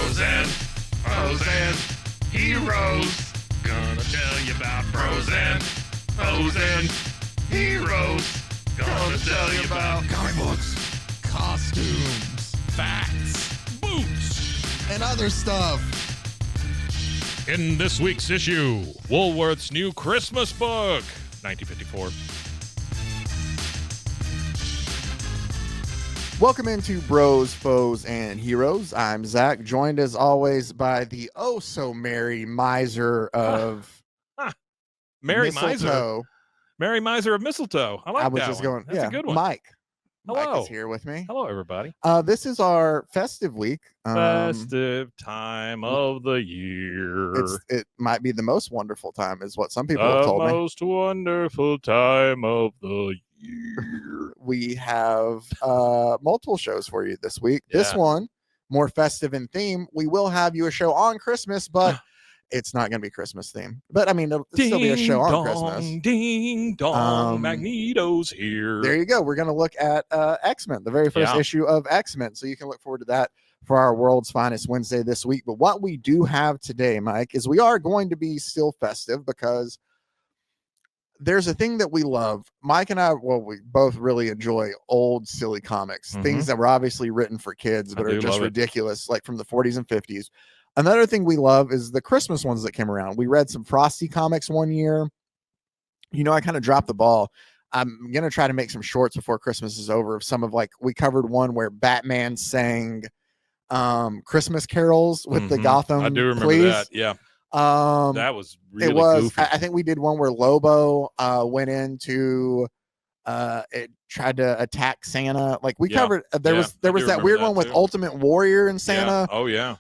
Bros and heroes. Gonna tell you about bros and heroes. Gonna tell you about comic books, costumes, facts, boots, and other stuff. In this week's issue, Woolworth's new Christmas book, 1954. Welcome into Bros, Foes, and Heroes. I'm Zach, joined as always by the oh-so-merry miser of Mary mistletoe. Miser. Mary Miser of Mistletoe. I like that I was just one. going, That's a good one. Mike. Hello. Mike is here with me. Hello, everybody. This is our festive week. Festive time of the year. It might be the most wonderful time, is what some people have told me. The most wonderful time of the year. We have multiple shows for you this week. Yeah. This one, more festive in theme. We will have you a show on Christmas, but it's not going to be Christmas theme. But I mean, it'll still be a show on Christmas. Ding dong, Magneto's here. There you go. We're going to look at X-Men, the very first issue of X-Men. So you can look forward to that for our World's Finest Wednesday this week. But what we do have today, Mike, is we are going to be still festive because there's a thing that we love. Mike and I, well, we both really enjoy old, silly comics, things that were obviously written for kids, but are just ridiculous, like from the 40s and 50s. Another thing we love is the Christmas ones that came around. We read some Frosty comics one year. You know, I kind of dropped the ball. I'm going to try to make some shorts before Christmas is over of some of, like, we covered one where Batman sang Christmas carols with the Gotham. I do remember that. Yeah. That was really goofy. I think we did one where Lobo went into it tried to attack Santa. Like we covered there was that weird one with Ultimate Warrior and Santa. Oh yeah.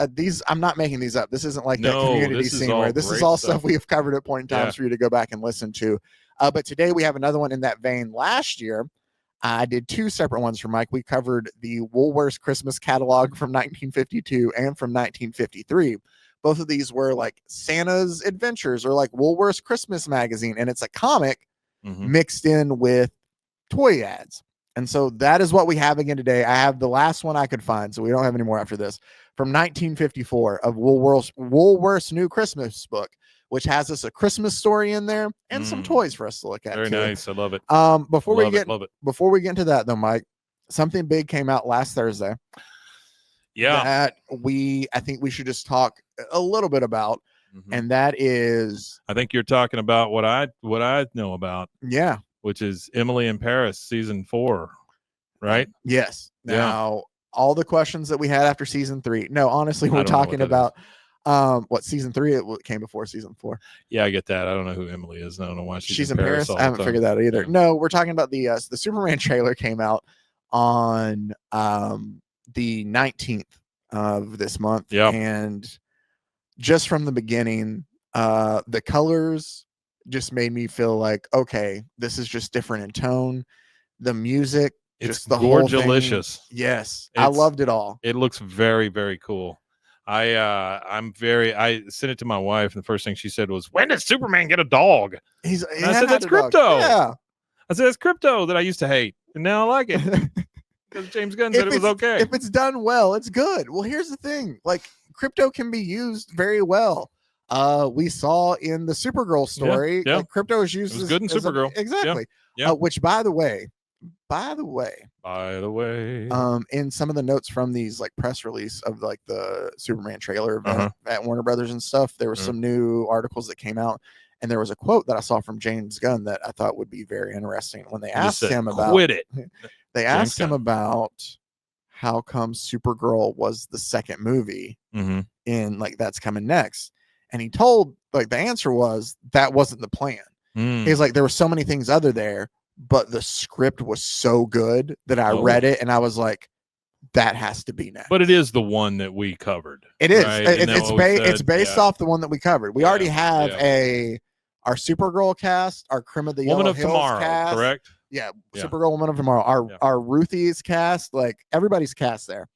These I'm not making these up. This isn't like that community scene where this is all stuff we have covered at point in times for you to go back and listen to. But today we have another one in that vein. Last year I did two separate ones for Mike. We covered the Woolworth Christmas catalog from 1952 and from 1953. Both of these were like Santa's Adventures or like Woolworth's Christmas magazine. And it's a comic mixed in with toy ads. And so that is what we have again today. I have the last one I could find, so we don't have any more after this, from 1954 of Woolworth's new Christmas book, which has us a Christmas story in there and some toys for us to look at. Very nice. I love it. Before we get into that though, Mike, something big came out last Thursday. Yeah. That I think we should just talk a little bit about. And that is, I think you're talking about what I know about. Yeah. Which is Emily in Paris season 4, right? Yes. Now, all the questions that we had after season 3. No, honestly, we're talking about what season 3 it came before season 4. Yeah, I get that. I don't know who Emily is. I don't know why she's in Paris. I haven't figured that out either. No, we're talking about the Superman trailer came out on the 19th of this month. Yeah. And just from the beginning, the colors just made me feel like, okay, this is just different in tone. The music, it's just the whole thing. Delicious. Yes, I loved it all. It looks very, very cool. I sent it to my wife, and the first thing she said was, "When did Superman get a dog?" I said, "That's Crypto." Yeah, I said, "That's Crypto that I used to hate, and now I like it." Because James Gunn said it was okay. If it's done well, it's good. Well, here's the thing. Like, Crypto can be used very well. We saw in the Supergirl story, like, Crypto is used. It was good in Supergirl. Exactly. Yeah. Which, by the way, in some of the notes from these like press release of like the Superman trailer at Warner Brothers and stuff, there were some new articles that came out. And there was a quote that I saw from James Gunn that I thought would be very interesting when they asked him about They asked him about how come Supergirl was the second movie in like that's coming next. And he told, like, the answer was that wasn't the plan. He's like, there were so many things other there, but the script was so good that I read it and I was like, that has to be next. But it is the one that we covered. It is. Right? It's based off the one that we covered. We already have our Supergirl cast, our Crim of the Woman Yellow of Hills Tomorrow, cast. correct? Yeah, Supergirl, Woman of Tomorrow. Our Ruthie's cast, like everybody's cast there.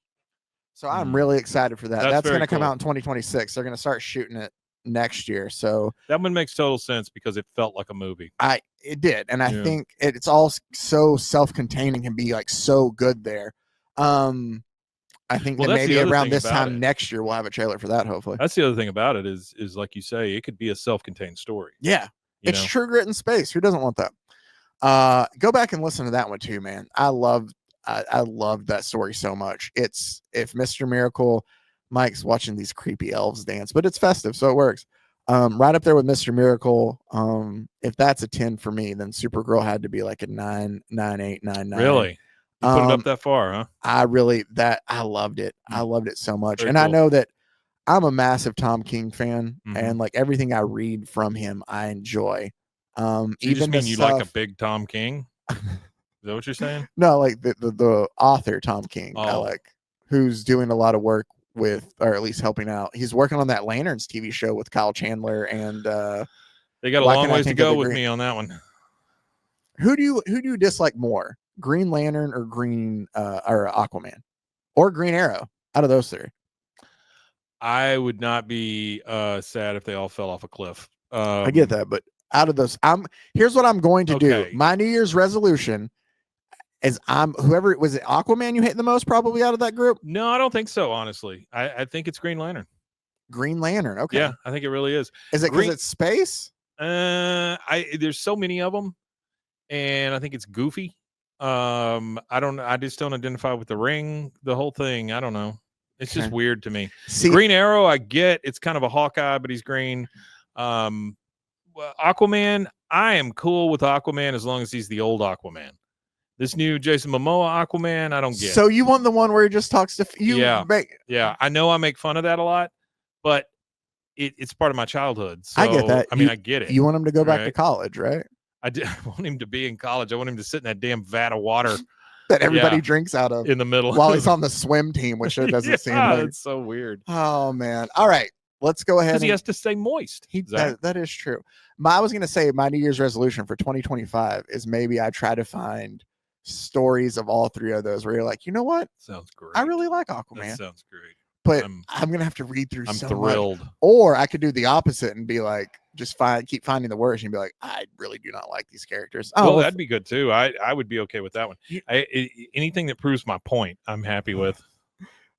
So I'm really excited for that. That's going to come out in 2026. They're going to start shooting it next year. So that one makes total sense because it felt like a movie. It did, and I think it's all so self-contained and can be like so good there. I think Well, that that's the maybe other around thing this about time it. next year we'll have a trailer for that. Hopefully, That's the other thing about it is like you say, it could be a self-contained story. yeah, You it's know? True Grit in space. Who doesn't want that? Go back and listen to that one too, man. I love that story so much. It's if Mr. Miracle, Mike's watching these creepy elves dance, but it's festive, so it works. Right up there with Mr. Miracle. If that's a 10 for me, then Supergirl had to be like a 9, 9, 8, 9, 9. Really? You put it up that far, huh? I loved it. I loved it so much. Very And cool. I know that I'm a massive Tom King fan, Mhm. and like everything I read from him, I enjoy. So you Even just mean you stuff, like a big Tom King? Is that what you're saying? no, like the author Tom King, I like, who's doing a lot of work with, or at least helping out. He's working on that Lanterns TV show with Kyle Chandler, and They got a long ways to go with me on that one. Who do you dislike more, Green Lantern or or Aquaman, or Green Arrow? Out of those three, I would not be sad if they all fell off a cliff. I get that, but out of those, here's what I'm going to do. My New Year's resolution is whoever was it, Aquaman you hate the most probably out of that group? No, I don't think so, honestly. I think it's Green Lantern. Green Lantern, okay. Yeah, I think it really is. Is it because it's space? There's so many of them, and I think it's goofy. I just don't identify with the ring, the whole thing. I don't know. It's just weird to me. Green Arrow, I get it's kind of a Hawkeye, but he's green. Aquaman, I am cool with Aquaman as long as he's the old Aquaman. This new Jason Momoa Aquaman, I don't get. So you want the one where he just talks to you? Yeah. I know I make fun of that a lot, but it's part of my childhood. So, I get that. I mean, I get it. You want him to go back to college, right? I want him to be in college. I want him to sit in that damn vat of water that everybody drinks out of in the middle while he's on the swim team, which it doesn't seem like. It's so weird. Oh man. All right. Let's go ahead. Because he has to stay moist. That is true. I was going to say my New Year's resolution for 2025 is maybe I try to find stories of all three of those where you're like, you know what? Sounds great. I really like Aquaman. That sounds great. But I'm going to have to read through I'm so thrilled. much. Or I could do the opposite and be like, just keep finding the worst and be like, I really do not like these characters. Well, that'd be good too. I would be okay with that one. Anything that proves my point, I'm happy with.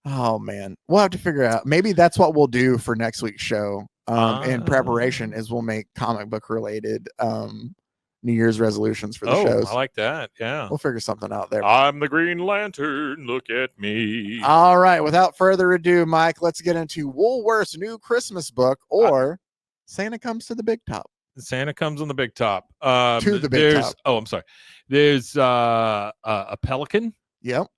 Oh man, we'll have to figure out. Maybe that's what we'll do for next week's show. In preparation, is we'll make comic book related New Year's resolutions for the shows. I like that. Yeah, we'll figure something out there. I'm the Green Lantern. Look at me. All right. Without further ado, Mike, let's get into Woolworth's new Christmas book, or Santa Comes to the Big Top. Santa Comes on the Big Top. To the Big Top. Oh, I'm sorry. There's a pelican. Yep.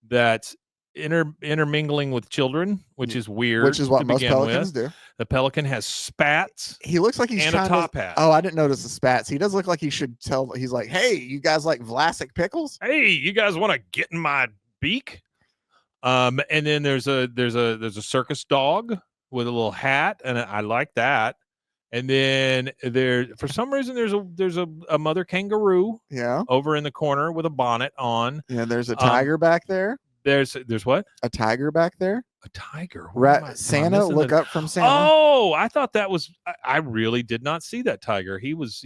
That's intermingling with children, which is weird. Which is what most pelicans do. The pelican has spats. He looks like he's and trying a top hat. Oh, I didn't notice the spats. He does look like he should tell. He's like, hey, you guys like Vlasic pickles? Hey, you guys want to get in my beak? And then there's a circus dog with a little hat, and I like that. And then for some reason there's a mother kangaroo over in the corner with a bonnet on. Yeah, there's a tiger back there. There's what? A tiger back there. A tiger. Santa, look up from Santa. Oh, I thought that was. I really did not see that tiger. He was.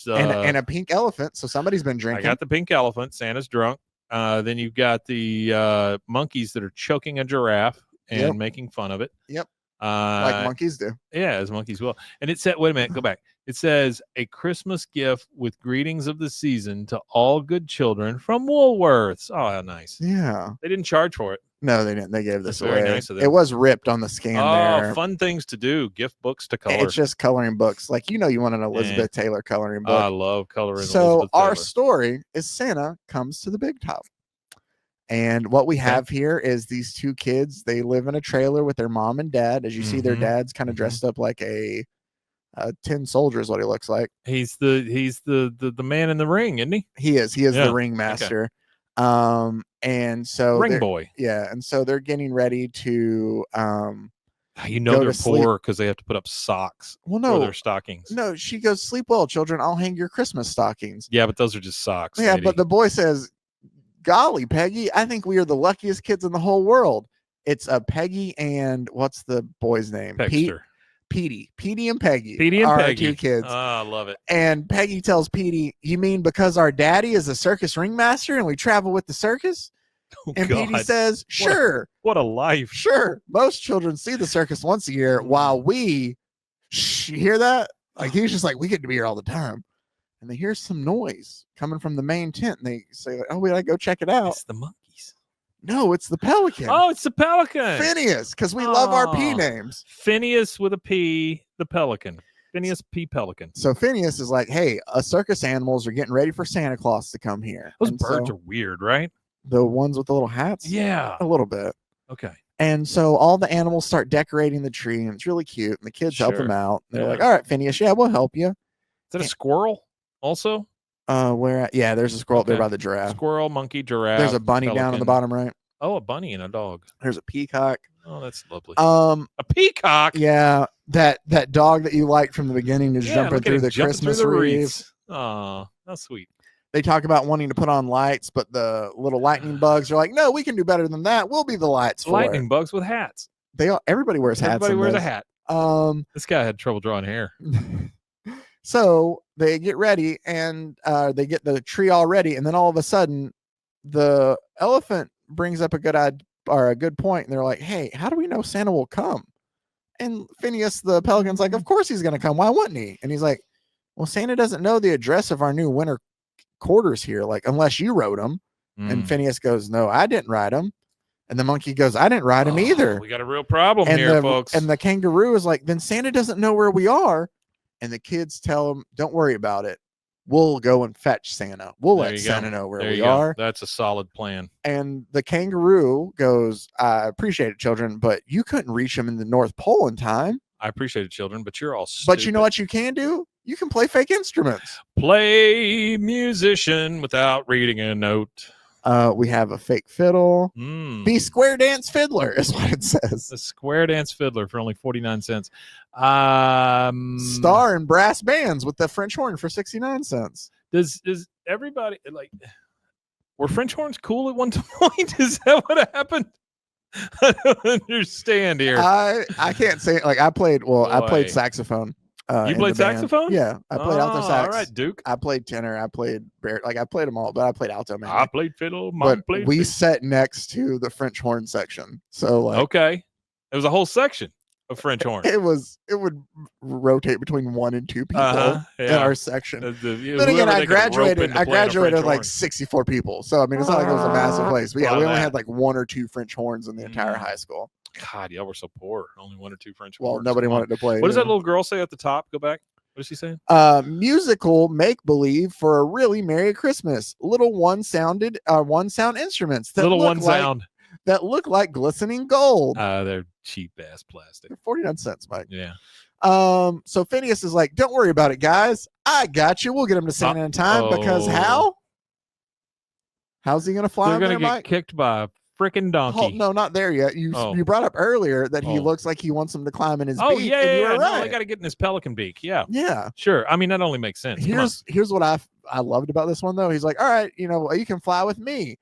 And a pink elephant. So somebody's been drinking. I got the pink elephant. Santa's drunk. Then you've got the monkeys that are choking a giraffe and making fun of it. Yep. Like monkeys do. Yeah, as monkeys will. And it said, wait a minute, go back. It says, a Christmas gift with greetings of the season to all good children from Woolworths. Oh, how nice. Yeah. They didn't charge for it. No, they didn't. They gave this away. Very nice of them. It was ripped on the scan there. Fun things to do. Gift books to color. It's just coloring books. Like, you want an Elizabeth Taylor coloring book. I love coloring So Elizabeth our Taylor. story is Santa Comes to the Big Top. And what we have here is these two kids. They live in a trailer with their mom and dad. As you see, their dad's kind of dressed up like a tin soldier is what he looks like. He's the man in the ring, isn't he? He is the ringmaster. Okay. And so ring boy. Yeah. And so they're getting ready to they're poor because they have to put up socks for their stockings. No, she goes, sleep well, children. I'll hang your Christmas stockings. Yeah, but those are just socks. Yeah, lady. But the boy says, golly, Peggy, I think we are the luckiest kids in the whole world. It's Peggy and what's the boy's name? Pegster. Petey and Peggy. Petey and Peggy. Two kids. Oh, I love it. And Peggy tells Petey, you mean because our daddy is a circus ringmaster and we travel with the circus? Oh, And God. Petey says, sure. What a life. Sure. Most children see the circus once a year while we, you hear that? Like, he's just like, we get to be here all the time. And they hear some noise coming from the main tent. And they say, like, oh, we gotta go check it out. It's the monkeys. No, it's the pelican. Oh, it's the pelican. Phineas, because we love our P names. Phineas with a P, the pelican. Phineas P. Pelican. So Phineas is like, hey, circus animals are getting ready for Santa Claus to come here. Those birds are weird, right? The ones with the little hats? Yeah. A little bit. Okay. And so all the animals start decorating the tree, and it's really cute. And the kids help them out. They're like, all right, Phineas, yeah, we'll help you. Is that a squirrel also? Where? Yeah, there's a squirrel there by the giraffe. Squirrel, monkey, giraffe. There's a bunny pelican. down on the bottom right. Oh, a bunny and a dog. There's a peacock. Oh, that's lovely. A peacock. Yeah, that dog that you liked from the beginning is jumping through the Christmas wreaths. Oh, that's sweet. They talk about wanting to put on lights, but the little lightning bugs are like, no, we can do better than that. We'll be the lights for lightning it. bugs with hats. Everybody wears hats. Everybody wears a hat. This guy had trouble drawing hair. So they get ready and they get the tree all ready, and then all of a sudden, the elephant brings up a good point, and they're like, "Hey, how do we know Santa will come?" And Phineas the pelican's like, "Of course he's going to come. Why wouldn't he?" And he's like, "Well, Santa doesn't know the address of our new winter quarters here, like unless you wrote them." And Phineas goes, "No, I didn't write them." And the monkey goes, "I didn't write them either." We got a real problem here, folks. And the kangaroo is like, "Then Santa doesn't know where we are." And the kids tell him, "Don't worry about it. We'll go and fetch Santa. We'll let Santa know where we are." That's a solid plan. And the kangaroo goes, "I appreciate it, children, but you couldn't reach him in the North Pole in time." I appreciate it, children, but you're all stupid. But you know what you can do? You can play fake instruments. Play musician without reading a note. We have a fake fiddle. Be square dance fiddler is what it says. A square dance fiddler for only 49 cents. Star in brass bands with the French horn for 69 cents. Does everybody like? Were French horns cool at one point? Is that what happened? I don't understand here. I can't say it. Like I played saxophone. You played saxophone? Yeah, I played alto sax. All right, Duke. I played tenor. I played I played them all, but I played alto. I played fiddle. We sat next to the French horn section, so okay, it was a whole section of French horn. It would rotate between 1 and 2 people in our section. Then again, I graduated like 64 people, so I mean, it's not like it was a massive place. But yeah, we only had like 1 or 2 French horns in the entire high school. God, y'all were so poor. Only 1 or 2 French horns. Well, nobody wanted to play. What does that little girl say at the top? Go back. What is she saying? Musical make believe for a really merry Christmas. Little one sound instruments that look like glistening gold. They're cheap ass plastic. They're 49 cents, Mike. Yeah. So Phineas is like, "Don't worry about it, guys. I got you. We'll get him to Santa in time because how's he gonna fly? They're gonna get kicked by a freaking donkey." Oh, no, not there yet. You brought up earlier that he looks like he wants him to climb in his beak. Yeah. Right. No, they got to get in his pelican beak. Yeah. Yeah. Sure. I mean, that only makes sense. Here's what I loved about this one though. He's like, "All right, you can fly with me."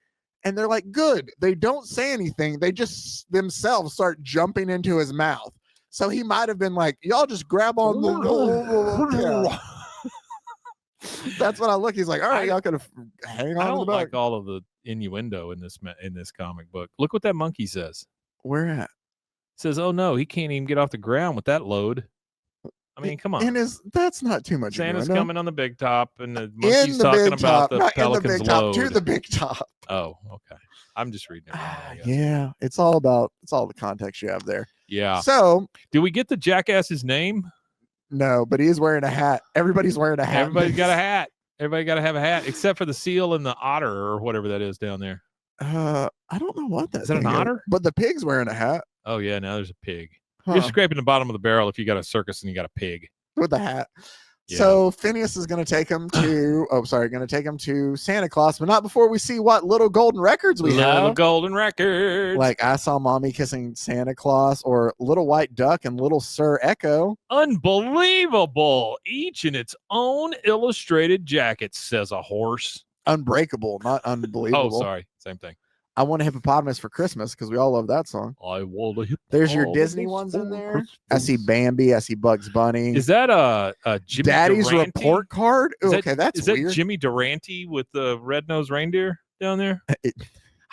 And they're like, "Good." They don't say anything. They just themselves start jumping into his mouth. So he might have been like, "Y'all just grab on the." That's what I look. He's like, "All right, y'all could hang on." I don't to the back. like all of the innuendo in this comic book. Look what that monkey says. Where at? It says, "Oh no, he can't even get off the ground with that load." I mean, come on. That's not too much. Santa's coming on the big top, and the monkey's talking about the pelican's load. To the big top. Oh, okay. I'm just reading it. Yeah, it's all the context you have there. Yeah. So, do we get the jackass's name? No, but he is wearing a hat. Everybody's wearing a hat. Everybody's got a hat. Everybody got to have a hat, except for the seal and the otter or whatever that is down there. I don't know what that is. Is that an otter? But the pig's wearing a hat. Oh yeah, now there's a pig. You're scraping the bottom of the barrel if you got a circus and you got a pig with a hat. Yeah. So Phineas is going to take him to Santa Claus, but not before we see what little golden records we have. Little golden records. Like I Saw Mommy Kissing Santa Claus, or Little White Duck and Little Sir Echo. Unbelievable. Each in its own illustrated jacket, says a horse. Unbreakable, not unbelievable. Oh, sorry. Same thing. I Want a Hippopotamus for Christmas, because we all love that song. I want a hippopotamus. There's your Disney ones in there. I see Bambi. I see Bugs Bunny. Is that a Jimmy Daddy's Durante? report card? Is okay, that's is weird. That Jimmy Durante with the red-nosed reindeer down there?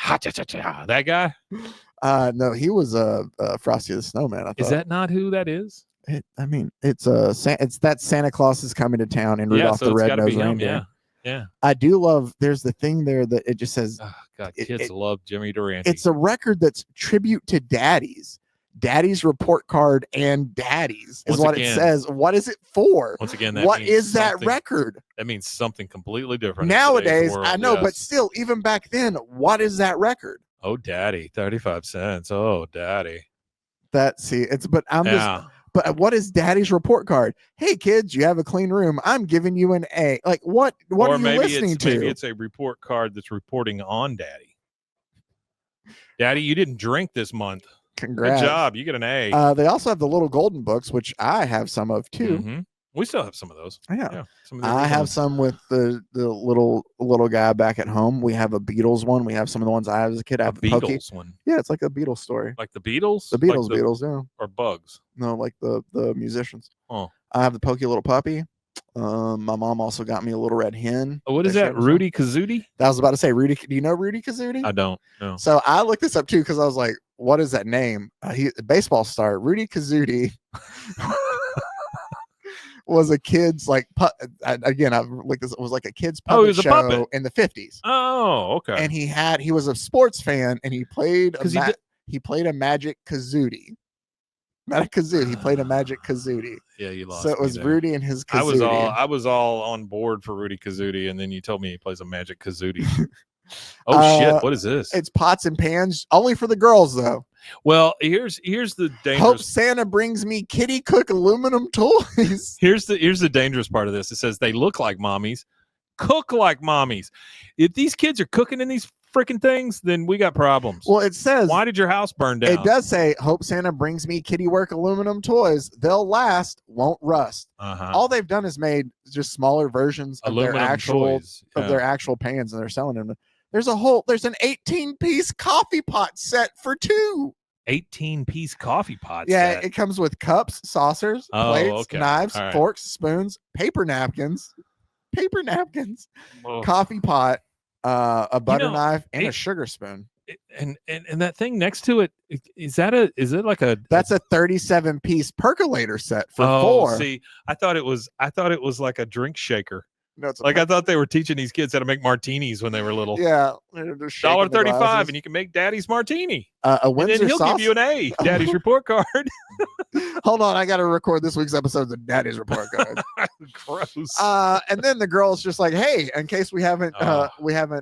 That guy? No, he was Frosty the Snowman. I thought. Is that not who that is? It's that Santa Claus is coming to town and Rudolph so the it's gotta Red-Nosed be him, Reindeer. Yeah. I do love. There's the thing there that it just says. Oh, God, kids love Jimmy Durante. It's a record that's tribute to daddies. Daddy's report card and daddies is what it says. What is it for? Once again, what is that record? That means something completely different. Nowadays, I know, but still, even back then, what is that record? Oh, daddy, 35 cents. Oh, daddy. But what is daddy's report card? Hey, kids, you have a clean room. I'm giving you an A. Like, what are you listening to? Maybe it's a report card that's reporting on daddy. Daddy, you didn't drink this month. Congrats. Good job. You get an A. They also have the little golden books, which I have some of too. Mm-hmm. We still have some of those. Yeah. I have some with the little guy back at home. We have a Beatles one. We have some of the ones I had as a kid. I have the Beatles one. Yeah, it's like a Beatles story. Like the Beatles? The Beatles, like Beatles, yeah. Or Bugs? No, like the musicians. Oh. I have the Pokey Little Puppy. My mom also got me a little red hen. Oh, what is that? Rudy Kazooie? I was about to say Rudy. Do you know Rudy Kazooie? I don't. No. So I looked this up too because I was like, "What is that name?" He baseball star Rudy Kazooie was a kid's like again. I looked this. It was like a kid's puppet show in the 50s. Oh, okay. And he was a sports fan and he played he played a magic kazooie. Not a kazoo. He played a magic kazooie. Yeah, you lost. So it was Rudy and his kazooie. I was all on board for Rudy Kazooie, and then you told me he plays a magic kazooie. Oh shit! What is this? It's pots and pans, only for the girls though. Well, here's the dangerous. Hope Santa brings me Kitty Cook aluminum toys. Here's the dangerous part of this. It says they look like mommies, cook like mommies. If these kids are cooking in these freaking things, then we got problems. Well, it says, why did your house burn down? It does say, hope Santa brings me kitty work aluminum toys. They'll last, won't rust. All they've done is made just smaller versions of their actual pans, and they're selling them. There's an 18-piece coffee pot set for $2. 18-piece coffee pot set. Yeah, it comes with cups, saucers, plates, knives, forks, spoons, paper napkins, coffee pot, a butter knife, and a sugar spoon. And that thing next to it, that's a 37-piece percolator set for $4. See, I thought it was like a drink shaker. No, it's I thought they were teaching these kids how to make martinis when they were little. Yeah, $1.35, and you can make Daddy's martini. A Windsor and then he'll sauce? give you an A, Daddy's report card. Hold on, I got to record this week's episode of Daddy's report card. Gross. And then the girl's just like, "Hey, in case we haven't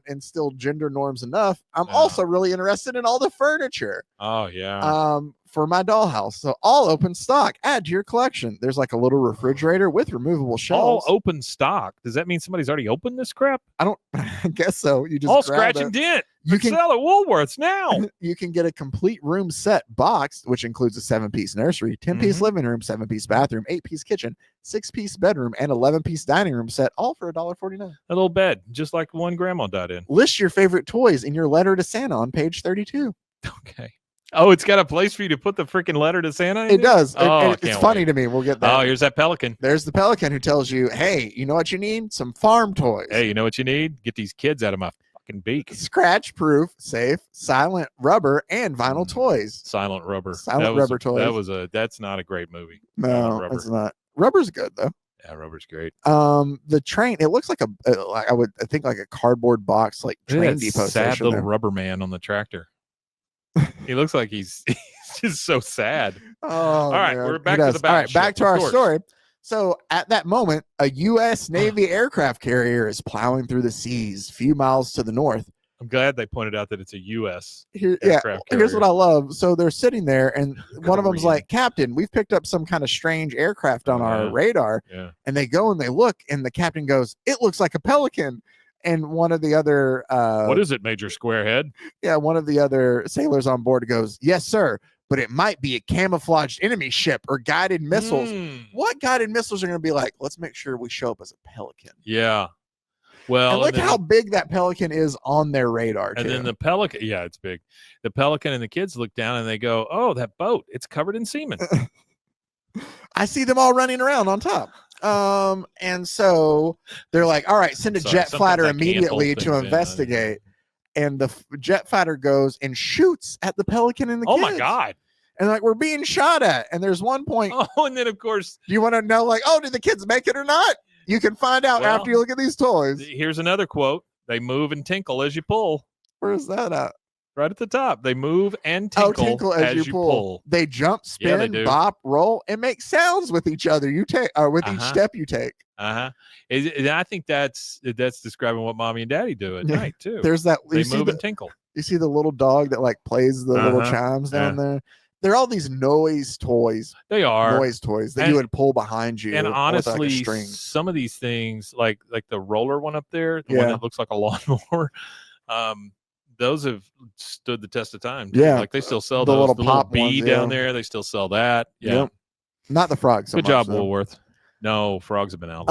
instilled gender norms enough, I'm also really interested in all the furniture. Oh yeah. For my dollhouse, so all open stock. Add to your collection. There's like a little refrigerator with removable shelves. All open stock. Does that mean somebody's already opened this crap? I guess so. You just all scratch and dent. You can sell at Woolworths now. You can get a complete room set boxed, which includes a 7-piece nursery, 10-piece living room, 7-piece bathroom, 8-piece kitchen, 6-piece bedroom, and 11-piece dining room set, all for $1.49. A little bed, just like one grandma died in. List your favorite toys in your letter to Santa on page 32. Okay. Oh, it's got a place for you to put the freaking letter to Santa? It does. It's funny to me. We'll get that. Oh, here's that pelican. There's the pelican who tells you, hey, you know what you need? Some farm toys. Hey, you know what you need? Get these kids out of my fucking beak. Scratch-proof, safe, silent rubber, and vinyl toys. Silent rubber. Rubber toys. That's not a great movie. No, it's not. Rubber's good, though. Yeah, rubber's great. The train, it looks like I think like a cardboard box, like train depot sad station. Little rubber man on the tractor. He looks like he's just so sad. Oh, all right, man. We're back to the back. All right, back to our story. So at that moment, a U.S. Navy aircraft carrier is plowing through the seas, a few miles to the north. I'm glad they pointed out that it's a U.S. aircraft carrier. Here's what I love. So they're sitting there, and one of them's like, "Captain, we've picked up some kind of strange aircraft on our radar." Yeah. And they go and they look, and the captain goes, "It looks like a pelican." And one of the other what is it, Major Squarehead? Yeah, one of the other sailors on board goes, "Yes, sir, but it might be a camouflaged enemy ship or guided missiles." What guided missiles are going to be like? Let's make sure we show up as a pelican. Yeah. Well, and look how big that pelican is on their radar. And then the pelican, yeah, it's big. The pelican and the kids look down and they go, "Oh, that boat, it's covered in semen." I see them all running around on top. And so they're like, all right, send a jet fighter immediately to investigate. and the jet fighter goes and shoots at the pelican and the kids. Oh my God. And like, we're being shot at. And there's one point. Oh, and then of course, do you want to know, like, oh, did the kids make it or not? You can find out after you look at these toys. Here's another quote. They move and tinkle as you pull. Where's that at? Right at the top. They move and tinkle, as you pull. They jump, spin, bop, roll, and make sounds with each other. You take, or with each step you take. And I think that's describing what mommy and daddy do at night too. There's that. They move and tinkle. You see the little dog that like plays the little chimes down there. They're all these noise toys. They are noise toys that you would pull behind you. And honestly, some of these things, like the roller one up there, the one that looks like a lawnmower, those have stood the test of time. Yeah, like they still sell the those. little the pop little bee ones, down there. They still sell that. Yeah, yep. Not the frogs. Good job, Woolworth. No, frogs have been out.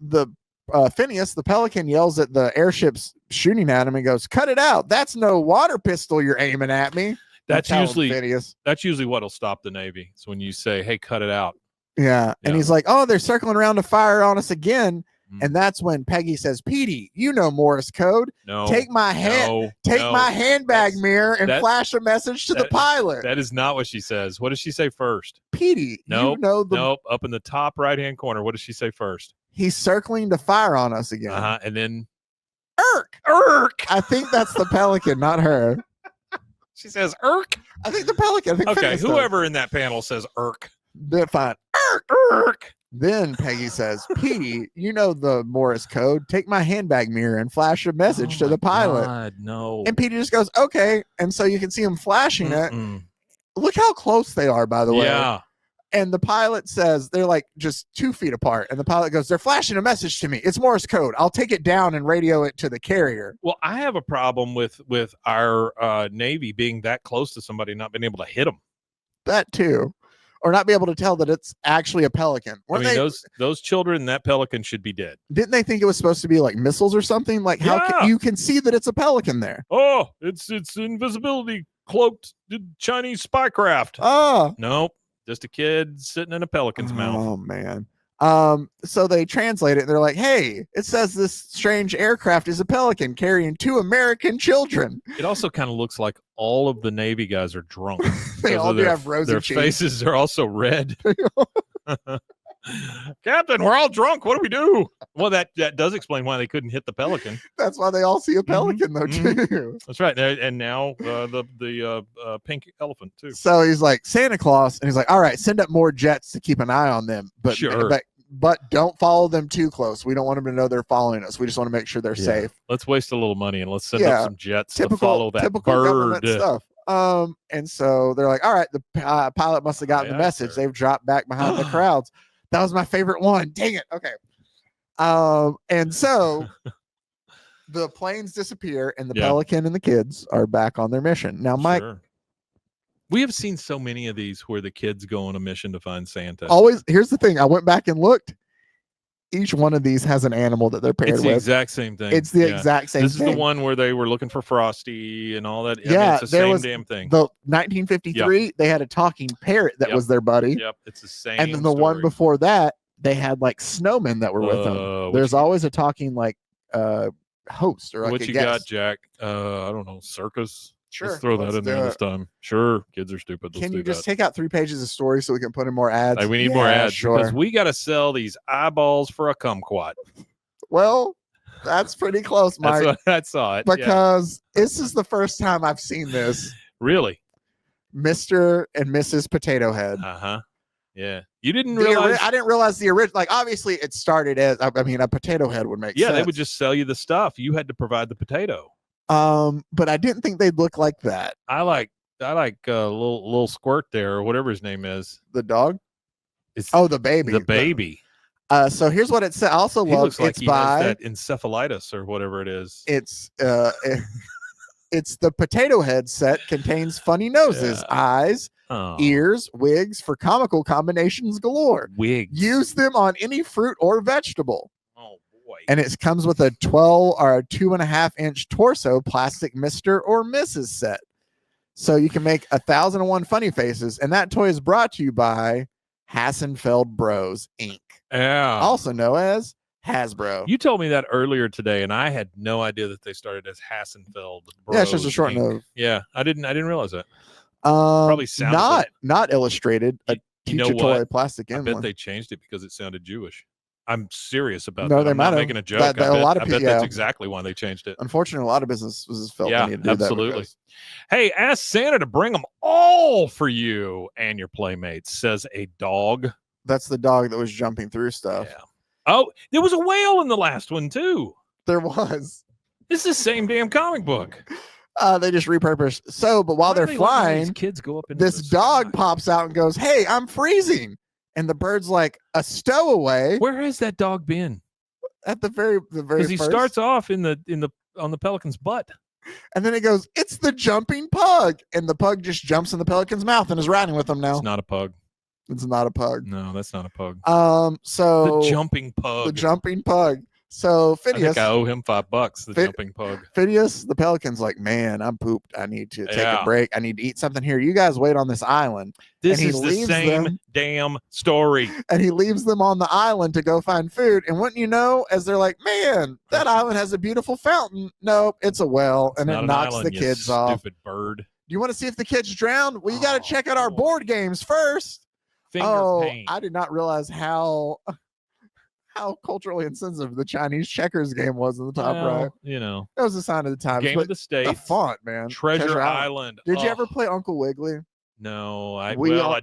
The Phineas, the pelican, yells at the airships shooting at him and goes, "Cut it out! That's no water pistol you're aiming at me." That's usually what'll stop the Navy. So when you say, "Hey, cut it out." Yeah, and he's like, "Oh, they're circling around to fire on us again." And that's when Peggy says, "Petey, you know Morse code. No, take my my handbag mirror and flash a message to the pilot." That is not what she says. What does she say first? Petey, nope, up in the top right-hand corner. What does she say first? He's circling to fire on us again. And then Irk. I think that's the pelican, not her. She says irk. I think the pelican. Okay, whoever in that panel says irk. Then fine. Irk. Then Peggy says, "Petey, you know the Morse code. Take my handbag mirror and flash a message to the pilot." God, no. And Petey just goes, "Okay." And so you can see him flashing it. Look how close they are, by the way. Yeah. And the pilot says they're like just 2 feet apart. And the pilot goes, "They're flashing a message to me. It's Morse code. I'll take it down and radio it to the carrier." Well, I have a problem with our Navy being that close to somebody and not being able to hit them. That too. Or not be able to tell that it's actually a pelican. Those children, that pelican should be dead. Didn't they think it was supposed to be like missiles or something? Like how you can see that it's a pelican there? Oh, it's invisibility cloaked Chinese spy craft. Oh, nope, just a kid sitting in a pelican's mouth. Oh man. So they translate it and they're like, "Hey, it says this strange aircraft is a pelican carrying 2 American children." It also kind of looks like all of the Navy guys are drunk. They all do have rosy cheeks. Their faces are also red. Captain, we're all drunk. What do we do? Well, that does explain why they couldn't hit the pelican. That's why they all see a pelican, though, too. That's right. And now the pink elephant, too. So he's like, Santa Claus, and he's like, "All right, send up more jets to keep an eye on them. But, but don't follow them too close. We don't want them to know they're following us. We just want to make sure they're safe. Let's waste a little money and let's send up some jets to follow that bird." Stuff. And so they're like, "All right, the pilot must have gotten the message. They've dropped back behind the crowds." That was my favorite one. Dang it. Okay. And so the planes disappear and the pelican and the kids are back on their mission. Now, Mike, we have seen so many of these where the kids go on a mission to find Santa. Always. Here's the thing. I went back and looked. Each one of these has an animal that they're paired with. It's the exact same thing. It's the exact same thing. This is the one where they were looking for Frosty and all that. Yeah, it's the same damn thing. The 1953, they had a talking parrot that was their buddy. Yep, it's the same. And then the one before that, they had like snowmen that were with them. There's always a talking like host or like what you got, Jack? I don't know, circus. Sure. Let's throw that in there this time. Sure. Kids are stupid. Can you just take out 3 pages of story so we can put in more ads? We need more ads because we got to sell these eyeballs for a kumquat. Well, that's pretty close, Mike. I saw it. Because this is the first time I've seen this. Really? Mr. and Mrs. Potato Head. Uh-huh. Yeah. You didn't realize. I didn't realize the original. Like, obviously, it started as, a potato head would make sense. Yeah, they would just sell you the stuff. You had to provide the potato. But I didn't think they'd look like that. I like little squirt there or whatever his name is. The dog? The baby. The baby. So here's what it said. I also love it's by has that encephalitis or whatever it is. It's it's the potato head set contains funny noses, eyes, ears, wigs for comical combinations galore. Wigs. Use them on any fruit or vegetable. And it comes with a 12 or a 2.5-inch torso plastic Mr. or Mrs. set. So you can make 1,001 funny faces. And that toy is brought to you by Hassenfeld Bros, Inc. Yeah. Also known as Hasbro. You told me that earlier today, and I had no idea that they started as Hassenfeld. Yeah, it's just a Bros, short Inc. note. Yeah, I didn't realize that. Probably sounded not illustrated. A teacher toy plastic I inlay. bet they changed it because it sounded Jewish. I'm serious about No, that. they I'm might not have. making a joke. I bet that's exactly why they changed it. Unfortunately, a lot of businesses felt they needed to do absolutely. that. Because... Hey, ask Santa to bring them all for you and your playmates, says a dog. That's the dog that was jumping through stuff. Yeah. Oh, there was a whale in the last one, too. There was. It's the same damn comic book. They just repurposed. So, but while they're flying, kids go up into this dog pops out and goes, "Hey, I'm freezing." And the bird's like, "A stowaway." Where has that dog been? At the very Because he starts off on the pelican's butt. And then it goes, "It's the jumping pug." And the pug just jumps in the pelican's mouth and is riding with him now. It's not a pug. It's not a pug. No, that's not a pug. So the jumping pug. The jumping pug. So Phineas, I think I owe him $5. The jumping pug. Phineas, the pelican's like, "Man, I'm pooped. I need to take a break. I need to eat something here. You guys wait on this island." This is the same damn story. And he leaves them on the island to go find food. And wouldn't you know, as they're like, "Man, that island has a beautiful fountain." Nope, it's a well, and it knocks the kids off. Stupid bird. Do you want to see if the kids drowned? Well, you got to check out our board games first. Paint. I did not realize how culturally insensitive the Chinese checkers game was in the top right. You know, that was a sign of the times. Game of the States. The font, man. Treasure Island. Did you ever play Uncle Wiggly? No, I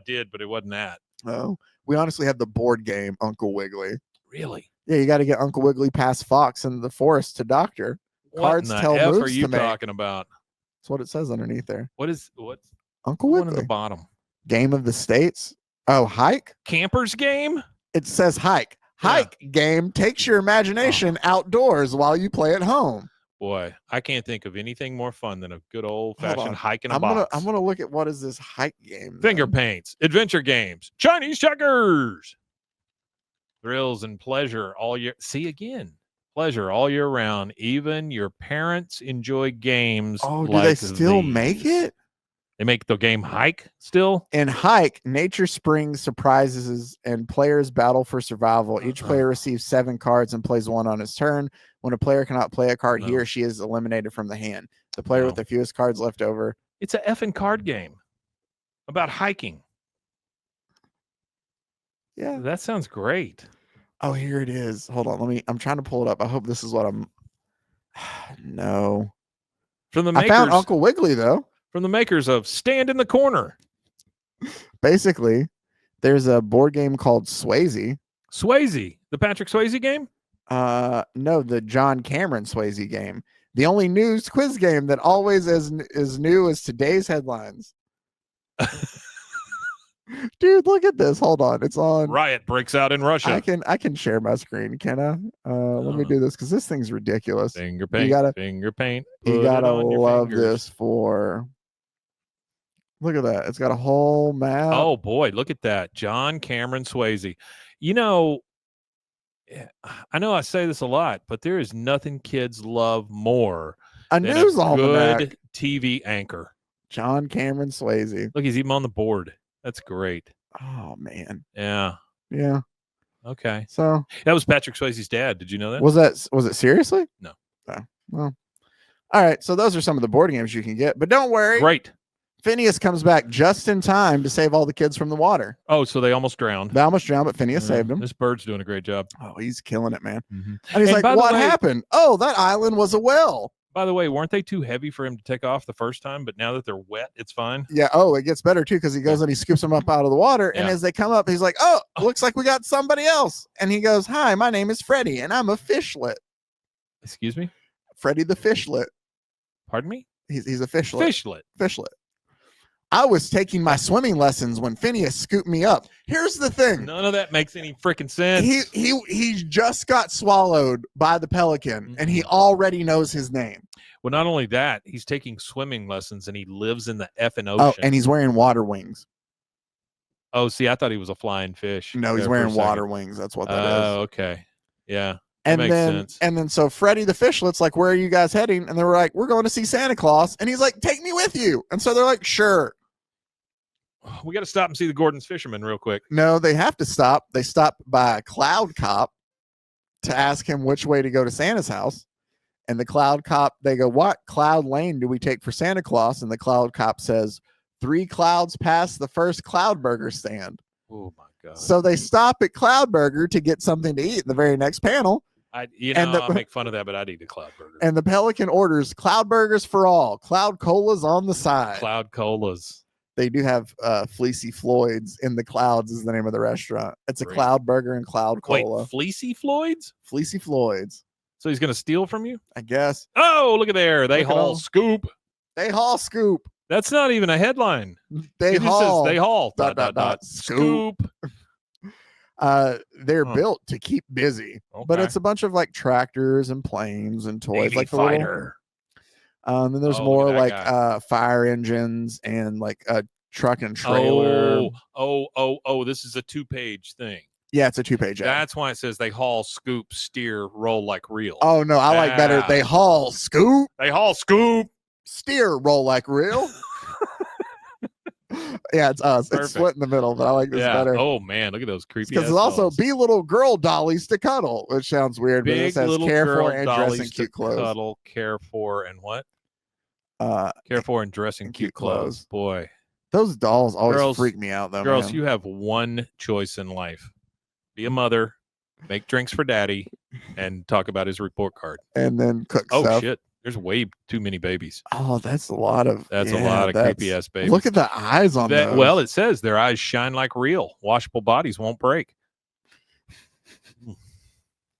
did, but it wasn't that. Oh, we honestly had the board game Uncle Wiggly. Really? Yeah, you got to get Uncle Wiggly past Fox in the forest to Doctor. Cards tell moves are you talking about? That's what it says underneath there. What's Uncle Wiggly? One in the bottom. Game of the States. Oh, hike. Campers game. It says hike. Hike game takes your imagination outdoors while you play at home. Boy, I can't think of anything more fun than a good old-fashioned hike in a box. I'm gonna look at what is this hike game. Finger paints, adventure games, Chinese checkers, thrills and pleasure all year. See again, pleasure all year round. Even your parents enjoy games. Oh, do they still make it? They make the game Hike still? In Hike, nature springs surprises and players battle for survival. Each player receives 7 cards and plays one on his turn. When a player cannot play a card, he or she is eliminated from the hand. The player with the fewest cards left over. It's a effing card game about hiking. Yeah. That sounds great. Oh, here it is. Hold on. I'm trying to pull it up. I hope this is what I'm. No. From the makers, I found Uncle Wiggly, though. From the makers of Stand in the Corner. Basically, there's a board game called Swayze. Swayze? The Patrick Swayze game? No, the John Cameron Swayze game. The only news quiz game that always is new as today's headlines. Dude, look at this. Hold on. It's on. Riot breaks out in Russia. I can share my screen. Can I? Let me do this because this thing's ridiculous. Finger paint. Finger paint. You gotta love this for. Look at that. It's got a whole map. Oh boy, look at that. John Cameron Swayze. You know, I know I say this a lot, but there is nothing kids love more than news almanac. Good TV anchor. John Cameron Swayze. Look, he's even on the board. That's great. Oh man. Yeah. Yeah. Okay. So that was Patrick Swayze's dad. Did you know that? Was it seriously? No. Oh, well. All right. So those are some of the board games you can get, but don't worry. Great. Phineas comes back just in time to save all the kids from the water. Oh, so they almost drowned. They almost drowned, but Phineas saved them. This bird's doing a great job. Oh, he's killing it, man. Mm-hmm. And he's like, what happened? Oh, that island was a well. By the way, weren't they too heavy for him to take off the first time? But now that they're wet, it's fine. Yeah. Oh, it gets better too because he goes and he scoops them up out of the water. And as they come up, he's like, oh, looks like we got somebody else. And he goes, hi, my name is Freddie and I'm a fishlet. Excuse me? Freddie the fishlet. Pardon me? He's a fishlet. Fishlet. I was taking my swimming lessons when Phineas scooped me up. Here's the thing. None of that makes any freaking sense. He just got swallowed by the pelican and he already knows his name. Well, not only that, he's taking swimming lessons and he lives in the effing ocean. Oh, and he's wearing water wings. Oh, see, I thought he was a flying fish. No, he's wearing water wings. That's what that is. Oh, okay. Yeah. And makes sense. then so Freddie the fishlet's like, where are you guys heading? And they were like, we're going to see Santa Claus. And he's like, take me with you. And so they're like, sure. We got to stop and see the Gordon's Fisherman real quick. No, they have to stop. They stop by a cloud cop to ask him which way to go to Santa's house. And the cloud cop, they go, what cloud lane do we take for Santa Claus? And the cloud cop says, 3 clouds past the first Cloud Burger stand. Oh my God. So they stop at Cloud Burger to get something to eat in the very next panel. I'll make fun of that, but I'd eat a Cloud Burger. And the Pelican orders Cloud Burgers for all. Cloud Colas on the side. Cloud Colas. They do have Fleecy Floyd's in the Clouds is the name of the restaurant. It's a Great. Cloud Burger and Cloud Cola. Wait, Fleecy Floyd's? Fleecy Floyd's. So he's going to steal from you? I guess. Oh, look at there. They Look at haul all- scoop. They haul scoop. That's not even a headline. They It just haul. says they haul. Scoop. They're built to keep busy, but Okay. it's a bunch of like tractors and planes and toys, Navy like the fighter. little. Then there's Oh, more look at like that fire engines and like a truck and trailer. Oh, this is a 2-page thing. Yeah, it's a 2-page ad. That's why it says they haul, scoop, steer, roll like reel. Oh no, I like better. They haul, scoop, They haul, scoop. steer, roll like real. Yeah, it's us. Perfect. It's split in the middle, but I like this better. Oh man, look at those creepy. Because it's also be little girl dollies to cuddle, which sounds weird, but it big says little care girl for and dress in dollies to cute clothes. cuddle, care for, and what? Uh, Care for and dress in cute clothes. Boy, those dolls always Girls- freak me out, though. girls, man. you have one choice in life: be a mother, make drinks for daddy, and talk about his report card. And then cook Oh stuff. shit, there's way too many babies. Oh, that's a lot of. That's a yeah, lot of that's- creepy ass babies. Look at the eyes on those. Well, it says their eyes shine like real. Washable bodies won't break.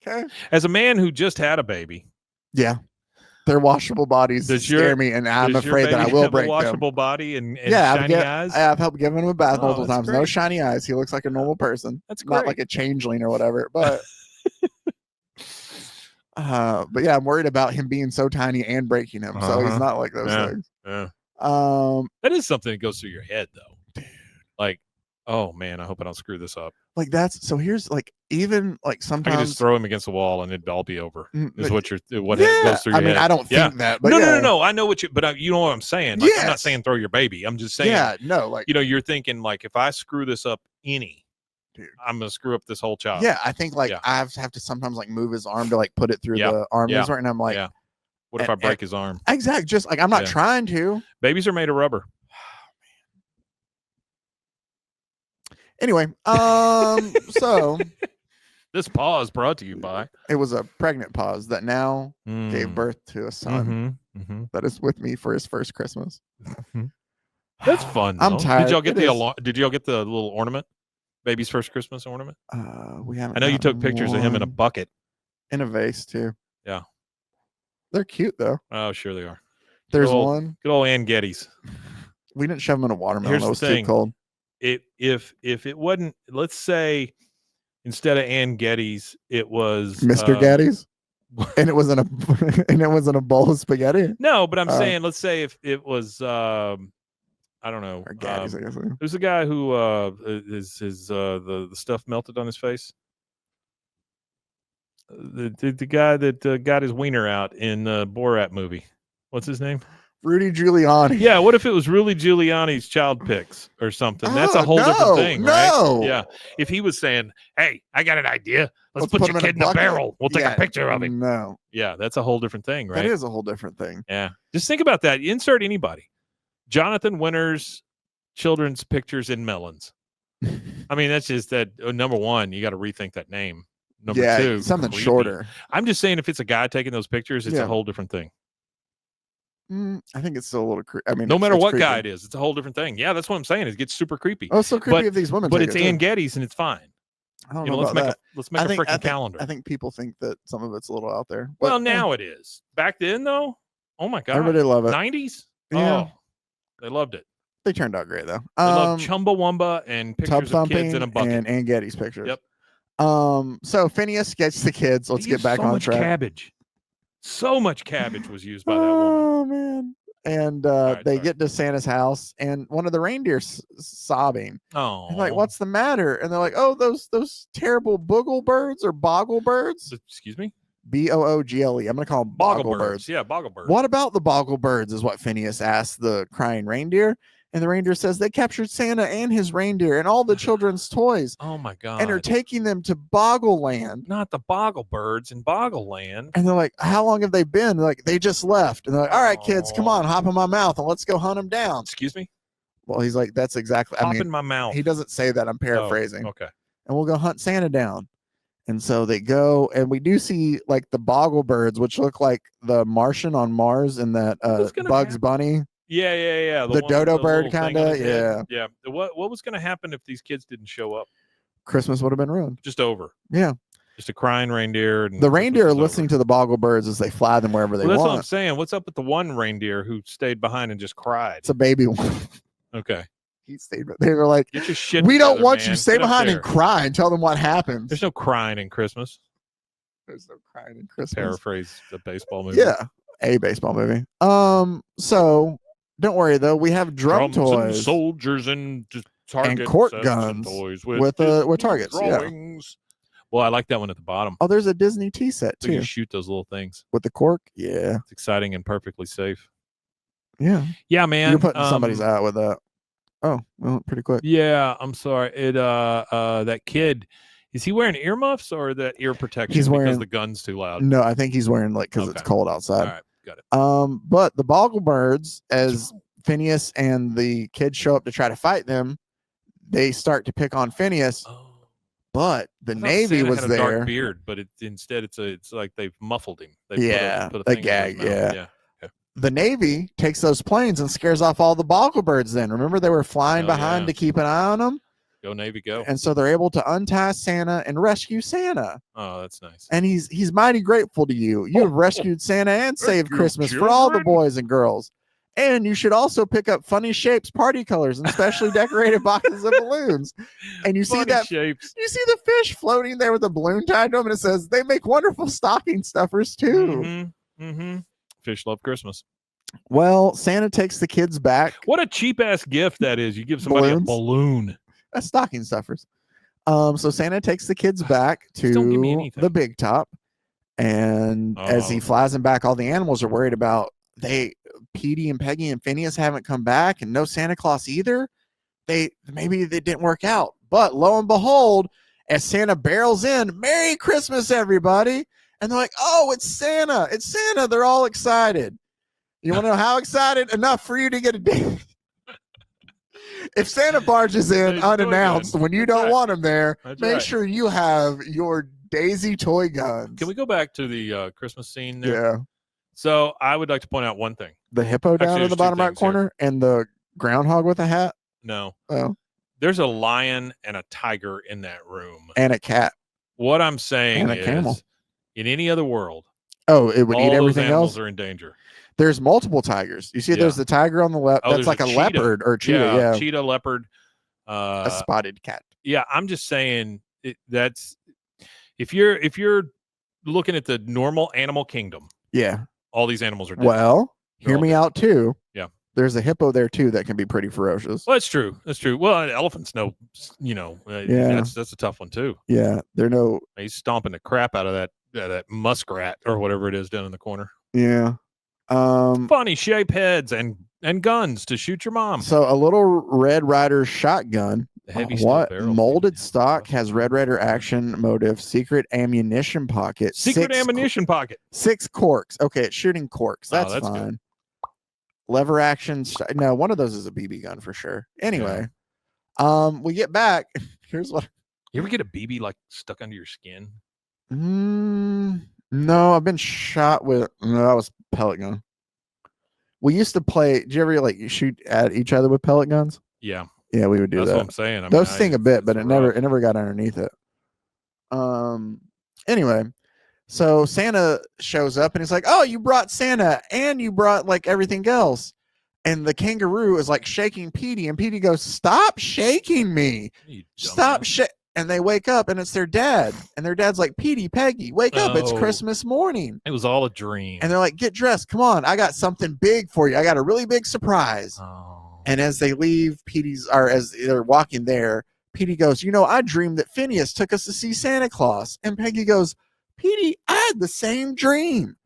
Okay. As a man who just had a baby, Yeah, their washable bodies Does scare your- me, and I'm does your afraid that I baby will have a break them. washable body and Yeah, shiny eyes. I've helped give him a bath Oh, multiple that's times. No great. shiny eyes. He looks like a normal person. That's Not great. like a changeling or whatever. But yeah, I'm worried about him being so tiny and breaking him. So he's Uh-huh. not like those Yeah. things. Yeah. That is something that goes through your head, though. Dude. Like, oh man, I hope I don't screw this up. like that's so. Here's like even like I can sometimes. just throw him against the wall and it'd all be over. Is what goes through Yeah, your I mean, head. I don't Yeah. think that. But No, yeah. no. I know what you know what I'm saying. Like, I'm not Yes. saying throw your baby. I'm just saying. Yeah, no, like You're thinking like if I screw this up Dude. I'm gonna screw up this whole child. yeah. I think like Yeah. I have to sometimes like move his arm to like put it through Yeah. the arm Yeah. laser, and I'm like, Yeah. What if and- I break his arm? exactly. Just like I'm not Yeah. trying to. Babies are made of rubber. Anyway, so This pause brought to you by it was a pregnant pause that now gave birth to a son that is with me for his first Christmas. That's fun. I'm though. tired. Did y'all get It the is. Did y'all get the little ornament? Baby's first Christmas ornament. We haven't. I know you took gotten pictures of him in a one. bucket. In a vase too. Yeah. They're cute though. Oh, sure they are. There's old- one. Good old Ann Getty's. We didn't shove them in a watermelon. Here's It the was too thing. cold. If it wasn't, let's say, instead of Ann Getty's, it was Mr. Gaddy's. And it was in a and it was in a bowl of spaghetti. No, but I'm Oh. saying, let's say if it was, I don't know, Or Gaddy's, I guess. who's the guy who is the stuff melted on his face? The guy that got his wiener out in Borat movie. What's his name? Rudy Giuliani. Yeah. What if it was really Giuliani's child pics or something? That's a Oh, whole different no, thing, no. right? Yeah. If he was saying, "Hey, I got an idea. Let's put him your in a kid in a bucket." barrel. We'll take Yeah, a picture of him." No, Yeah, that's a whole different thing, right? that is a whole different thing. Yeah. Just think about that. Insert anybody. Jonathan Winters, children's pictures in melons. I mean, that's just that. Number one, you got to rethink that name. Number Yeah, two, something creepy. shorter. I'm just saying, if it's a guy taking those pictures, it's Yeah. a whole different thing. I think it's still a little. I mean, No matter it's what creepy. guy it is, it's a whole different thing. Yeah, that's what I'm saying. It gets super creepy. Oh, it's so creepy But- if these women. But take it's it, too. Ann Getty's and it's fine. I don't You know know, let's about make that. a I freaking think, calendar. I think people think that some of it's a little out there. Well, but, yeah, now it is. Back then, though, oh my god, everybody love it. 90s. Yeah. Oh, they loved it. They turned out great though. They loved Chumbawamba and Tub pictures of kids thumping in a bucket. and Ann Getty's pictures. Yep. So Phineas gets the kids. Let's They get used back so on much track. Cabbage. So much cabbage was used by that woman. Oh man. And right, they sorry. get to Santa's house, and one of the reindeer sobbing. Oh, He's like, "What's the matter?" And they're like, "Oh, those terrible boogle birds or boggle birds." Excuse me? Boogle. I'm gonna call them boggle birds. Yeah, boggle birds. What about the boggle birds? Is what Phineas asked the crying reindeer. And the reindeer says they captured Santa and his reindeer and all the children's toys. Oh my God. And are taking them to Boggle Land. Not the Boggle Birds in Boggle Land. And they're like, how long have they been? They're like, they just left. And they're like, all right, kids, come on, hop in my mouth and let's go hunt them down. Excuse me? Well, he's like, that's exactly. Hop in my mouth. He doesn't say that. I'm paraphrasing. Oh, okay. And we'll go hunt Santa down. And so they go, and we do see like the Boggle Birds, which look like the Martian on Mars in that Bugs Bunny. Yeah. The dodo bird kind of. Yeah. What was going to happen if these kids didn't show up? Christmas would have been ruined. Just over. Yeah. Just a crying reindeer. And the reindeer are listening to the Boggle Birds as they fly them wherever they want. That's what I'm saying. What's up with the one reindeer who stayed behind and just cried? It's a baby one. Okay. He stayed. They were like, get your shit we together, don't want man. you. Stay behind and cry and tell them what happens. There's no crying in Christmas. There's no crying in Christmas. Paraphrase the baseball movie. Yeah, a baseball movie. So don't worry though. We have drum toys, and soldiers, and targets and court guns toys with targets. Drawings. Yeah. Well, I like that one at the bottom. Oh, there's a Disney tea set so too. You shoot those little things with the cork. Yeah, it's exciting and perfectly safe. Yeah, man. You're putting somebody's out with that. Oh, well, pretty quick. Yeah, I'm sorry. That kid, is he wearing earmuffs or that ear protection? He's wearing, because the gun's too loud. No, I think he's wearing because it's cold outside. All right, got it. But the Boggle Birds, as Phineas and the kids show up to try to fight them, they start to pick on Phineas. Oh. But the Navy Santa was had a there. Dark beard, but instead it's like they've muffled him. They put a gag. Yeah. The Navy takes those planes and scares off all the Boggle Birds then. Remember, they were flying behind to keep an eye on them? Go Navy, go. And so they're able to untie Santa and rescue Santa. Oh, that's nice. And he's mighty grateful to you. You have rescued Santa and saved Christmas for all the boys and girls. And you should also pick up funny shapes, party colors, and specially decorated boxes of balloons. And you see that shapes. You see the fish floating there with a balloon tied to them, and it says they make wonderful stocking stuffers too. Mm-hmm. Fish love Christmas. Well, Santa takes the kids back. What a cheap ass gift that is. You give somebody a balloon. That's stocking stuffers. So Santa takes the kids back to the big top. And as he flies them back, all the animals are worried about Petey and Peggy and Phineas haven't come back, and no Santa Claus either. Maybe they didn't work out. But lo and behold, as Santa barrels in, Merry Christmas, everybody. And they're like, oh, it's Santa. It's Santa. They're all excited. You want to know how excited? Enough for you to get a date. If Santa barges in unannounced when you don't want him there, make sure you have your Daisy toy guns. Can we go back to the Christmas scene there? Yeah. So I would like to point out one thing. The hippo down in the bottom right corner and the groundhog with a hat? No. Oh. There's a lion and a tiger in that room. And a cat. What I'm saying is, camel. In any other world, it would eat everything else. Are in danger. There's multiple tigers. You see, there's the tiger on the left. That's like a leopard or cheetah. Yeah, cheetah, leopard, a spotted cat. Yeah, I'm just saying that's if you're looking at the normal animal kingdom. Yeah, all these animals are dead. Well, hear me out too. Yeah, there's a hippo there too that can be pretty ferocious. Well, that's true. That's true. Well, elephants know. That's a tough one too. Yeah, he's stomping the crap out of that muskrat or whatever it is down in the corner. Yeah. Funny shape heads and guns to shoot your mom. So a little Red Ryder shotgun. Molded stock has Red Ryder action motive, secret ammunition pocket. Ammunition pocket. 6 corks. Okay, it's shooting corks. That's fine. Good. Lever action. No, one of those is a BB gun for sure. Anyway, we get back. Here's what. You ever get a BB like stuck under your skin? No, I've been shot with. No, that was pellet gun. We used to play. Did you ever shoot at each other with pellet guns? Yeah. Yeah, we would do that. That's what I'm saying. Those sting a bit, but it never got underneath it. Anyway, so Santa shows up and he's like, "Oh, you brought Santa and you brought everything else." And the kangaroo is shaking Petey, and Petey goes, "Stop shaking me! Stop shaking!" And they wake up, and it's their dad. And their dad's like, "Petey, Peggy, wake up. It's Christmas morning." It was all a dream. And they're like, "Get dressed. Come on. I got something big for you. I got a really big surprise." Oh. And as they leave, as they're walking there, Petey goes, "I dreamed that Phineas took us to see Santa Claus." And Peggy goes, "Petey, I had the same dream."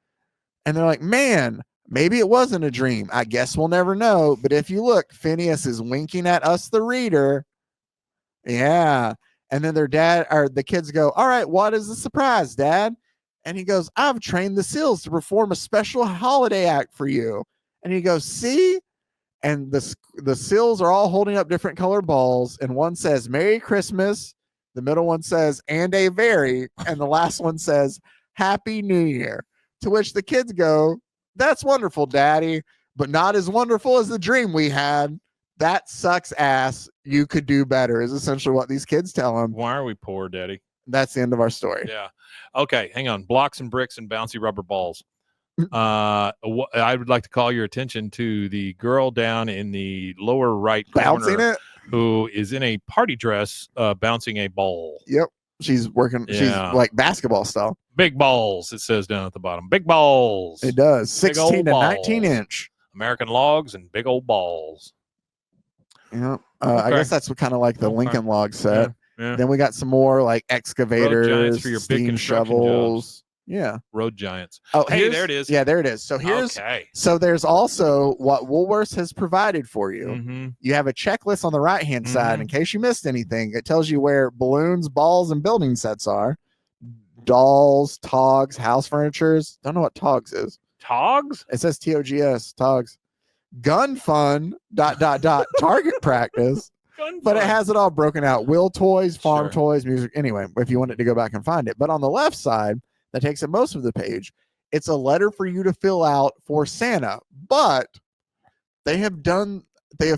And they're like, "Man, Maybe it wasn't a dream. I guess we'll never know. But if you look, Phineas is winking at us, the reader. Yeah. And then their dad or the kids go, all right, what is the surprise, Dad? And he goes, I've trained the seals to perform a special holiday act for you. And he goes, see? And the seals are all holding up different colored balls. And one says, Merry Christmas. The middle one says, and a very. And the last one says, Happy New Year. To which the kids go, that's wonderful, Daddy, but not as wonderful as the dream we had. That sucks ass. You could do better, is essentially what these kids tell him. Why are we poor, Daddy? That's the end of our story. Yeah. Okay, hang on. Blocks and bricks and bouncy rubber balls. I would like to call your attention to the girl down in the lower right bouncing corner it, who is in a party dress, bouncing a ball. Yep. She's working. Yeah. She's like basketball style. Big balls, it says down at the bottom. Big balls. It does. 16 to 19 inch. American logs and big old balls. Yeah. I guess that's what kind of like the Lincoln log set. Yeah. Then we got some more like excavators, for your steam big shovels. jobs. Yeah. Road giants. Oh, hey, there it is. Yeah, there it is. So so there's also what Woolworths has provided for you. Mm-hmm. You have a checklist on the right-hand side in case you missed anything. It tells you where balloons, balls, and building sets are. Dolls, togs, house furnitures. Don't know what togs is. Togs? It says TOGS, togs. Gun fun, ... target practice. But it has it all broken out. Wheel toys, farm toys, music. Anyway, if you wanted to go back and find it. But on the left side, that takes up most of the page, it's a letter for you to fill out for Santa. But they have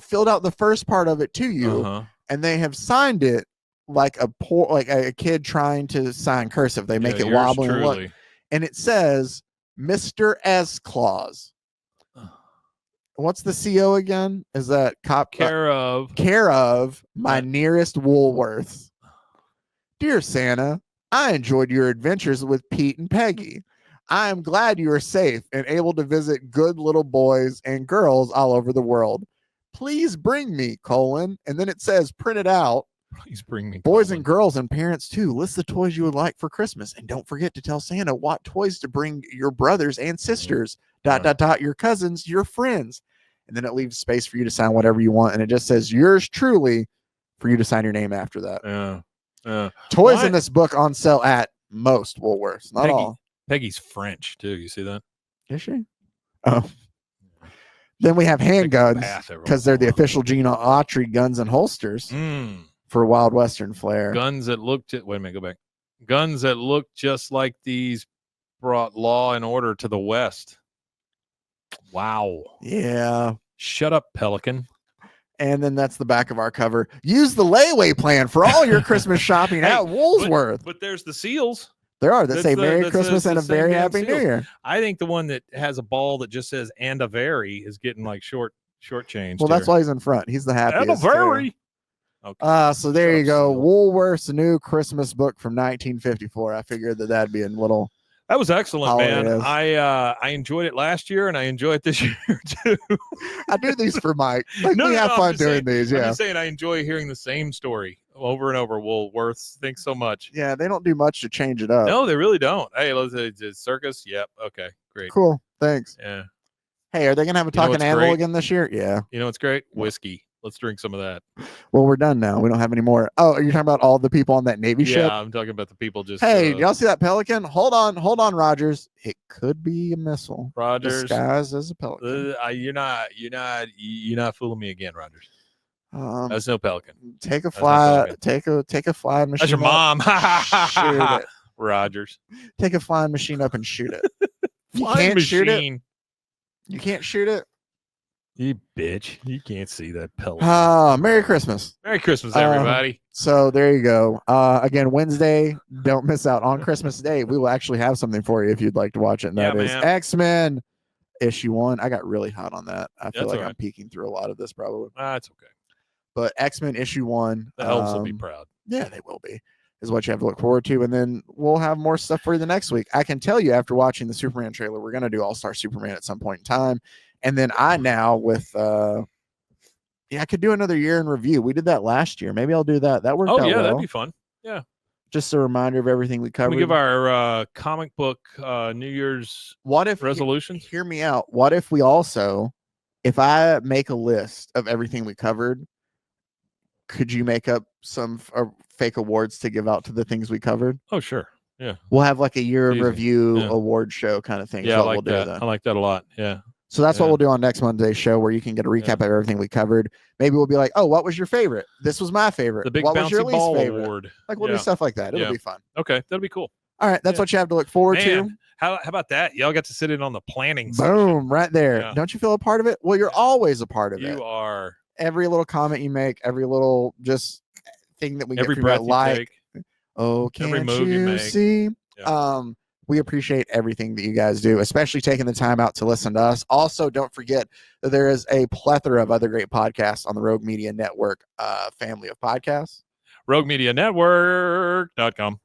filled out the first part of it to you, and they have signed it like a kid trying to sign cursive. They make it wobbly and look. And it says Mr. S. Claus. What's the CO again? Is that care of my nearest Woolworth? Dear Santa, I enjoyed your adventures with Pete and Peggy. I am glad you are safe and able to visit good little boys and girls all over the world. Please bring me, and then it says printed out. Please bring me boys and girls and parents too. List the toys you would like for Christmas. And don't forget to tell Santa what toys to bring your brothers and sisters, ... your cousins, your friends. And then it leaves space for you to sign whatever you want. And it just says yours truly for you to sign your name after that. Toys in this book on sale at most Woolworths. Not all. Peggy's French too. You see that? Is she? Oh. Then we have handguns because they're the official Gene Autry guns and holsters for Wild Western flair. Guns that looked wait a minute, go back. Guns that look just like these brought law and order to the West. Wow. Yeah. Shut up, Pelican. And then that's the back of our cover. Use the layaway plan for all your Christmas shopping at Woolworth. But there's the seals. There are that say Merry Christmas and a very Happy New Year. I think the one that has a ball that just says and a very is getting like short change. Well, that's why he's in front. He's the happiest. And a very. Okay. So there you go. Woolworth's new Christmas book from 1954. I figured that'd be a little. That was excellent, man. I enjoyed it last year, and I enjoy it this year too. I do these for Mike. We have fun doing these. Yeah, I'm just saying I enjoy hearing the same story over and over. Woolworths, thanks so much. Yeah, they don't do much to change it up. No, they really don't. Hey, circus. Yep. Okay, great. Cool. Thanks. Yeah. Hey, are they gonna have a talking animal again this year? Yeah. You know what's great? Whiskey. Let's drink some of that. Well, we're done now. We don't have any more. Oh, are you talking about all the people on that Navy ship? Yeah, I'm talking about the people just. Hey, y'all see that Pelican? Hold on, Rogers. It could be a missile. Rogers, disguised as a Pelican. You're not fooling me again, Rogers. That's no Pelican. Take a fly. Take a flying machine. That's your mom. Shoot it, Rogers. Take a flying machine up and shoot it. You flying can't shoot it. You can't shoot it. You bitch. You can't see that Pelican. Merry Christmas. Merry Christmas, everybody. So there you go. Again, Wednesday, don't miss out on Christmas Day. We will actually have something for you if you'd like to watch it. And that is X-Men issue 1. I got really hot on that. I feel like I'm peeking through a lot of this probably. It's okay. But X-Men issue 1. The Elves will be proud. Yeah, they will be. Is what you have to look forward to. And then we'll have more stuff for you the next week. I can tell you after watching the Superman trailer, we're going to do All-Star Superman at some point in time. And then I now with I could do another year in review. We did that last year. Maybe I'll do that. That worked out well. That'd be fun. Yeah. Just a reminder of everything we covered. Can we give our comic book New Year's resolutions? Hear me out. What if we also, if I make a list of everything we covered, could you make up some fake awards to give out to the things we covered? Oh, sure. Yeah. We'll have like a year of review award show kind of thing. Yeah, I like that. I like that a lot. Yeah. So that's what we'll do on next Monday's show, where you can get a recap of everything we covered. Maybe we'll be like, oh, what was your favorite? This was my favorite. The big what bouncy was your least ball favorite? award. Like we'll do stuff like that. It'll be fun. Okay, that'll be cool. All right, that's what you have to look forward to. How about that? Y'all got to sit in on the planning. Boom, right there. Yeah. Don't you feel a part of it? Well, you're always a part of it. You are. Every little comment you make, every little just thing that we get from breath you, like, take, oh, can't you see? Yeah. We appreciate everything that you guys do, especially taking the time out to listen to us. Also, don't forget that there is a plethora of other great podcasts on the Rogue Media Network family of podcasts. RogueMediaNetwork.com.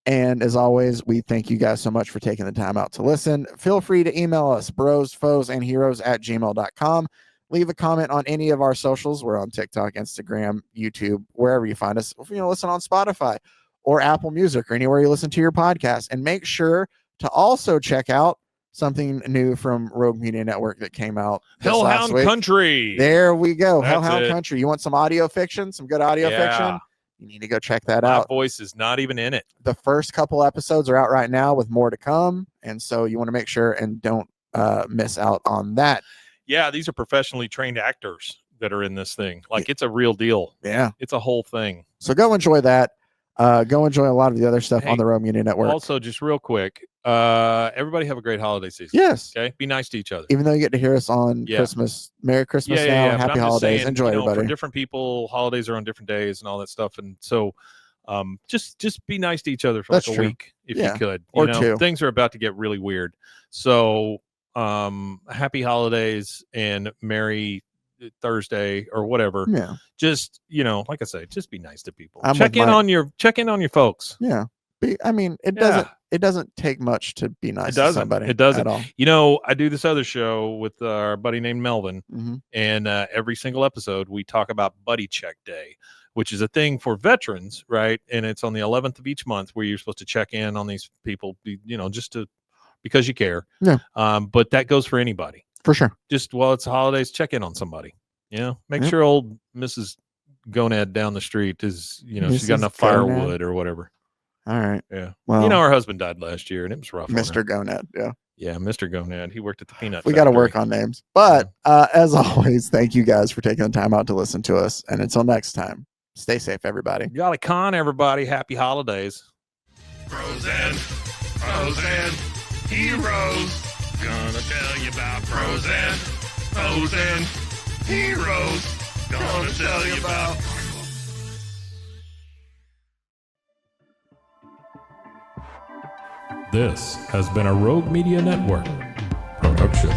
And as always, we thank you guys so much for taking the time out to listen. Feel free to email us, brosfoesandheroes@gmail.com. Leave a comment on any of our socials. We're on TikTok, Instagram, YouTube, wherever you find us. Listen on Spotify or Apple Music or anywhere you listen to your podcast. And make sure to also check out something new from Rogue Media Network that came out Hellhound Country. There we go. Hellhound Country. You want some audio fiction, some good audio fiction? You need to go check that out. My voice is not even in it. The first couple episodes are out right now with more to come. And so you want to make sure and don't miss out on that. Yeah, these are professionally trained actors that are in this thing. Like, it's a real deal. Yeah. It's a whole thing. So go enjoy that. Go enjoy a lot of the other stuff on the Rogue Media Network. Also, just real quick, everybody have a great holiday season. Yes. Okay. Be nice to each other. Even though you get to hear us on Christmas. Merry Christmas now. And happy holidays. Saying, enjoy, everybody. For different people, holidays are on different days and all that stuff. And so just be nice to each other for like a week if you could. Or two. Things are about to get really weird. So happy holidays and Merry Thursday or whatever. Yeah. Just, like I say, just be nice to people. Check in on your folks. Yeah. It doesn't take much to be nice to somebody. It doesn't at all. I do this other show with our buddy named Melvin, and every single episode we talk about Buddy Check Day, which is a thing for veterans, right? And it's on the 11th of each month where you're supposed to check in on these people, just because you care. Yeah. But that goes for anybody. For sure. Just while it's holidays, check in on somebody. Make sure old Mrs. Gonad down the street is, she's got enough firewood or whatever. All right. Yeah. Well, her husband died last year and it was rough. Mr. Gonad. Yeah. Yeah. Mr. Gonad. He worked at the peanut factory. We got to work on names. But as always, thank you guys for taking the time out to listen to us. And until next time, stay safe, everybody. Golly con, everybody. Happy holidays. Bros and heroes. Gonna tell you about pros and heroes. Gonna tell you about. This has been a Rogue Media Network production.